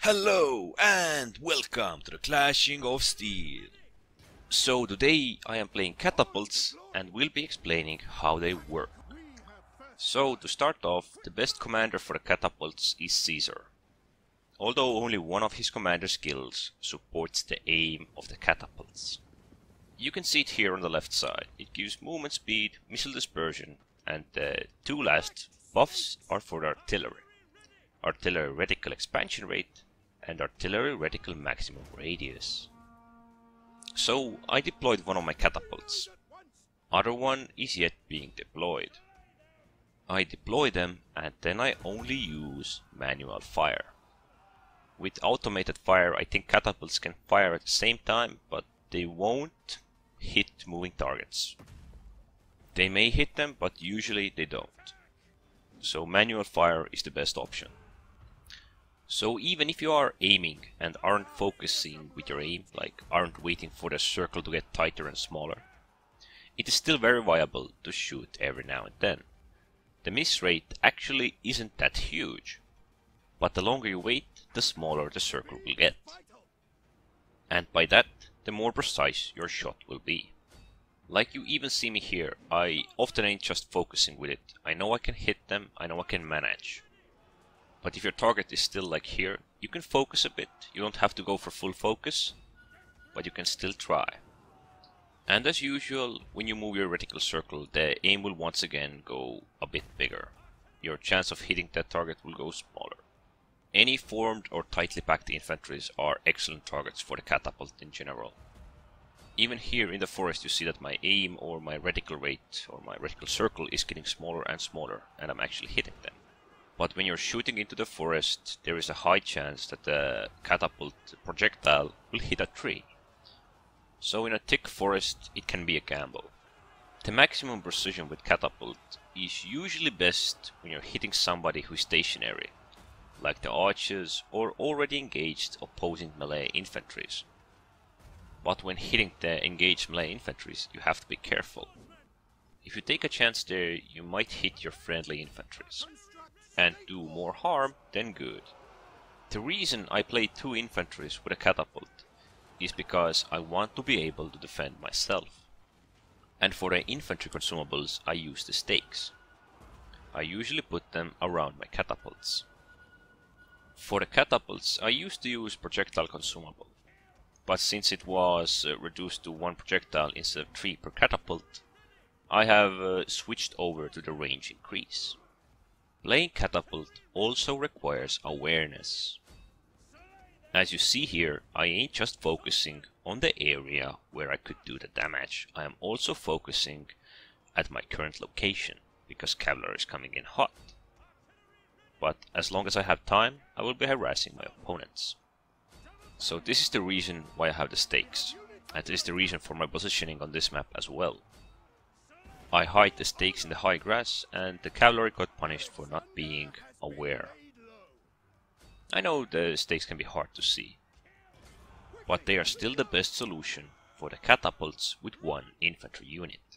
Hello and welcome to the Clashing of Steel. So today I am playing Catapults and will be explaining how they work. So to start off, the best commander for the Catapults is Caesar. Although only one of his commander skills supports the aim of the Catapults. You can see it here on the left side. It gives movement speed, missile dispersion, and the two last buffs are for the artillery. Artillery reticle expansion rate and artillery reticle maximum radius. So I deployed one of my catapults. Other one is yet being deployed. I deploy them and then I only use manual fire. With automated fire I think catapults can fire at the same time, but they won't hit moving targets. They may hit them, but usually they don't. So manual fire is the best option. So even if you are aiming and aren't focusing with your aim, like aren't waiting for the circle to get tighter and smaller, it is still very viable to shoot every now and then. The miss rate actually isn't that huge, but the longer you wait, the smaller the circle will get. And by that, the more precise your shot will be. Like you even see me here, I often ain't just focusing with it. I know I can hit them, I know I can manage. But if your target is still like here, you can focus a bit. You don't have to go for full focus, but you can still try. And as usual, when you move your reticle circle, the aim will once again go a bit bigger. Your chance of hitting that target will go smaller. Any formed or tightly packed infantries are excellent targets for the catapult in general. Even here in the forest you see that my aim or my reticle rate or my reticle circle is getting smaller and smaller, and I'm actually hitting them. But when you're shooting into the forest, there is a high chance that the catapult projectile will hit a tree. So in a thick forest, it can be a gamble. The maximum precision with catapult is usually best when you're hitting somebody who is stationary, like the archers or already engaged opposing melee infantries. But when hitting the engaged melee infantries, you have to be careful. If you take a chance there, you might hit your friendly infantries and do more harm than good. The reason I play two infantries with a catapult is because I want to be able to defend myself. And for the infantry consumables I use the stakes. I usually put them around my catapults. For the catapults I used to use projectile consumable, but since it was reduced to one projectile instead of 3 per catapult, I have switched over to the range increase. Playing catapult also requires awareness. As you see here, I ain't just focusing on the area where I could do the damage, I am also focusing at my current location, because cavalry is coming in hot. But as long as I have time, I will be harassing my opponents. So this is the reason why I have the stakes, and this is the reason for my positioning on this map as well. I hide the stakes in the high grass, and the cavalry got punished for not being aware. I know the stakes can be hard to see, but they are still the best solution for the catapults with one infantry unit.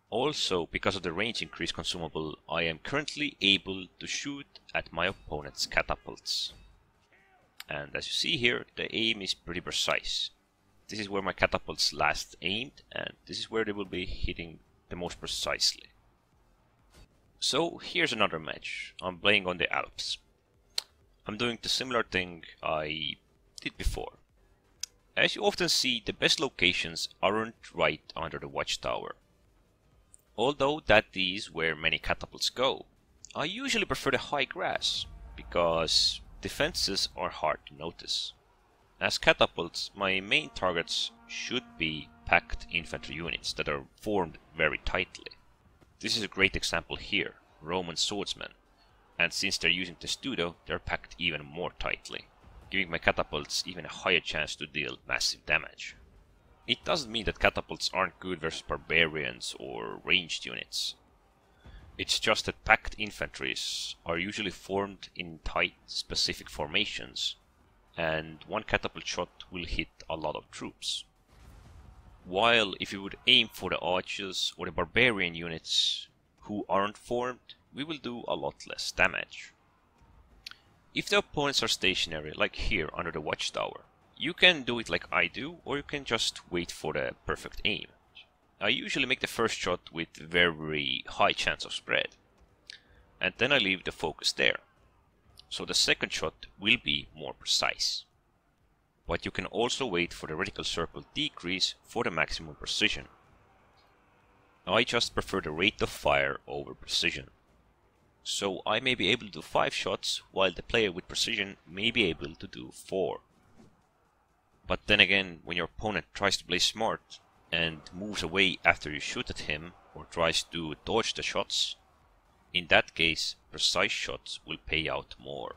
Also, because of the range increase consumable, I am currently able to shoot at my opponent's catapults. And as you see here, the aim is pretty precise. This is where my catapults last aimed, and this is where they will be hitting the most precisely. So here's another match. I'm playing on the Alps. I'm doing the similar thing I did before. As you often see, the best locations aren't right under the watchtower. Although that is where many catapults go, I usually prefer the high grass, because defenses are hard to notice. As catapults, my main targets should be packed infantry units that are formed very tightly. This is a great example here, Roman swordsmen, and since they're using testudo, they're packed even more tightly, giving my catapults even a higher chance to deal massive damage. It doesn't mean that catapults aren't good versus barbarians or ranged units. It's just that packed infantries are usually formed in tight, specific formations, and one catapult shot will hit a lot of troops. While if you would aim for the archers or the barbarian units who aren't formed, we will do a lot less damage. If the opponents are stationary, like here under the watchtower, you can do it like I do, or you can just wait for the perfect aim. I usually make the first shot with very high chance of spread, and then I leave the focus there, so the second shot will be more precise. But you can also wait for the reticle circle decrease for the maximum precision. I just prefer the rate of fire over precision. So I may be able to do 5 shots, while the player with precision may be able to do 4. But then again, when your opponent tries to play smart and moves away after you shoot at him, or tries to dodge the shots, in that case, precise shots will pay out more.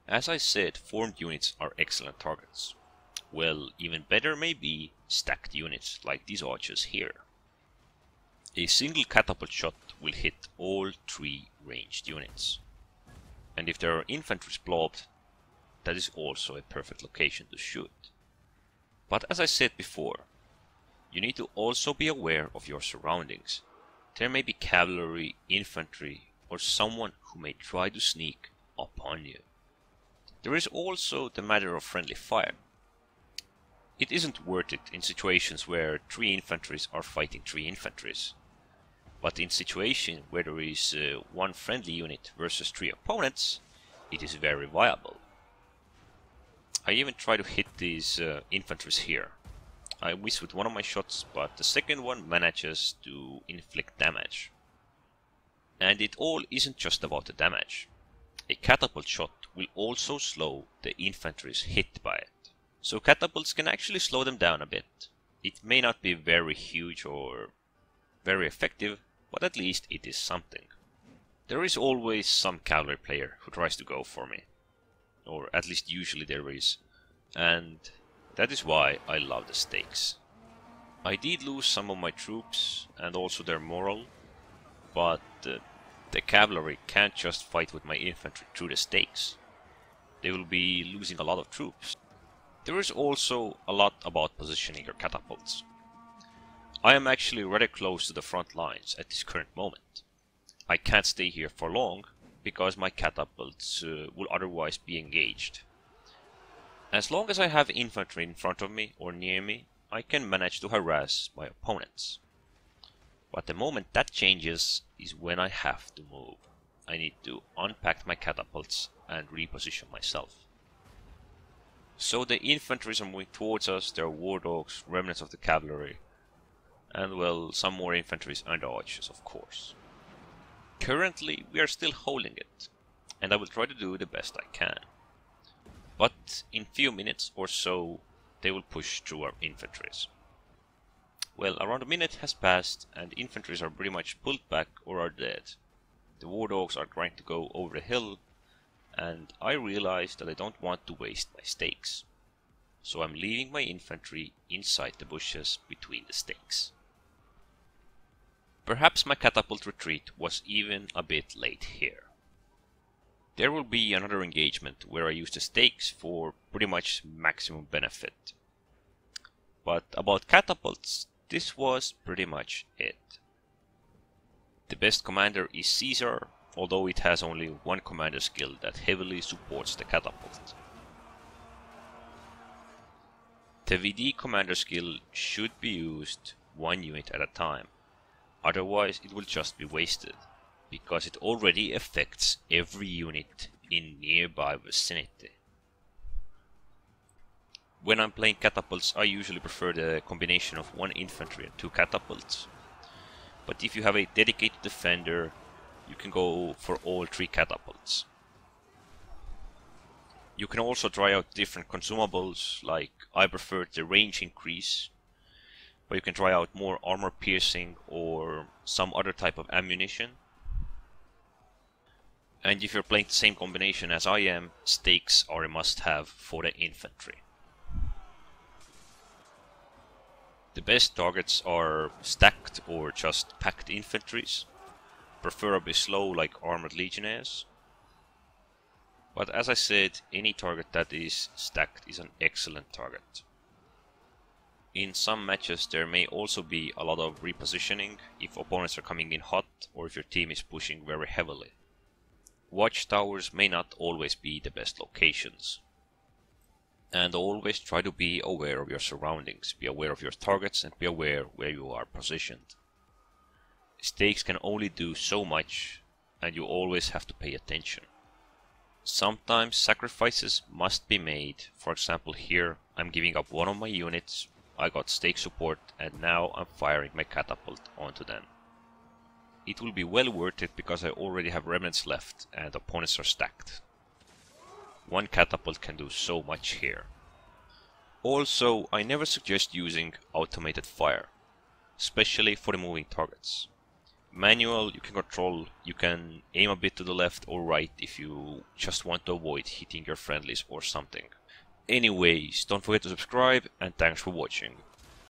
As I said, formed units are excellent targets. Well, even better may be stacked units like these archers here. A single catapult shot will hit all 3 ranged units. And if there are infantry blobbed, that is also a perfect location to shoot. But as I said before, you need to also be aware of your surroundings. There may be cavalry, infantry, or someone who may try to sneak upon you. There is also the matter of friendly fire. It isn't worth it in situations where 3 infantries are fighting 3 infantries. But in situations where there is 1 friendly unit versus 3 opponents, it is very viable. I even try to hit these infantries here. I miss with one of my shots, but the second one manages to inflict damage. And it all isn't just about the damage. A catapult shot will also slow the infantries hit by it. So catapults can actually slow them down a bit. It may not be very huge or very effective, but at least it is something. There is always some cavalry player who tries to go for me. Or at least usually there is. And that is why I love the stakes. I did lose some of my troops and also their morale, but the cavalry can't just fight with my infantry through the stakes. They will be losing a lot of troops. There is also a lot about positioning your catapults. I am actually rather close to the front lines at this current moment. I can't stay here for long, because my catapults will otherwise be engaged. As long as I have infantry in front of me or near me, I can manage to harass my opponents. But the moment that changes is when I have to move. I need to unpack my catapults and reposition myself. So the infantry are moving towards us, there are war dogs, remnants of the cavalry, and well, some more infantry and archers, of course. Currently, we are still holding it, and I will try to do the best I can. But in few minutes or so, they will push through our infantries. Well, around a minute has passed, and infantries are pretty much pulled back or are dead. The war dogs are trying to go over the hill, and I realize that I don't want to waste my stakes. So I'm leaving my infantry inside the bushes between the stakes. Perhaps my catapult retreat was even a bit late here. There will be another engagement where I use the stakes for pretty much maximum benefit. But about catapults, this was pretty much it. The best commander is Caesar, although it has only one commander skill that heavily supports the catapult. The VD commander skill should be used 1 unit at a time, otherwise it will just be wasted, because it already affects every unit in nearby vicinity. When I'm playing catapults, I usually prefer the combination of 1 infantry and 2 catapults. But if you have a dedicated defender, you can go for all 3 catapults. You can also try out different consumables, like I prefer the range increase, but you can try out more armor piercing or some other type of ammunition. And if you're playing the same combination as I am, stakes are a must-have for the infantry. The best targets are stacked or just packed infantries, preferably slow like armored legionnaires. But as I said, any target that is stacked is an excellent target. In some matches there may also be a lot of repositioning if opponents are coming in hot or if your team is pushing very heavily. Watchtowers may not always be the best locations. And always try to be aware of your surroundings, be aware of your targets, and be aware where you are positioned. Stakes can only do so much, and you always have to pay attention. Sometimes sacrifices must be made. For example, here I'm giving up one of my units, I got stake support, and now I'm firing my catapult onto them. It will be well worth it because I already have remnants left and opponents are stacked. One catapult can do so much here. Also, I never suggest using automated fire, especially for the moving targets. Manual you can control, you can aim a bit to the left or right if you just want to avoid hitting your friendlies or something. Anyways, don't forget to subscribe and thanks for watching.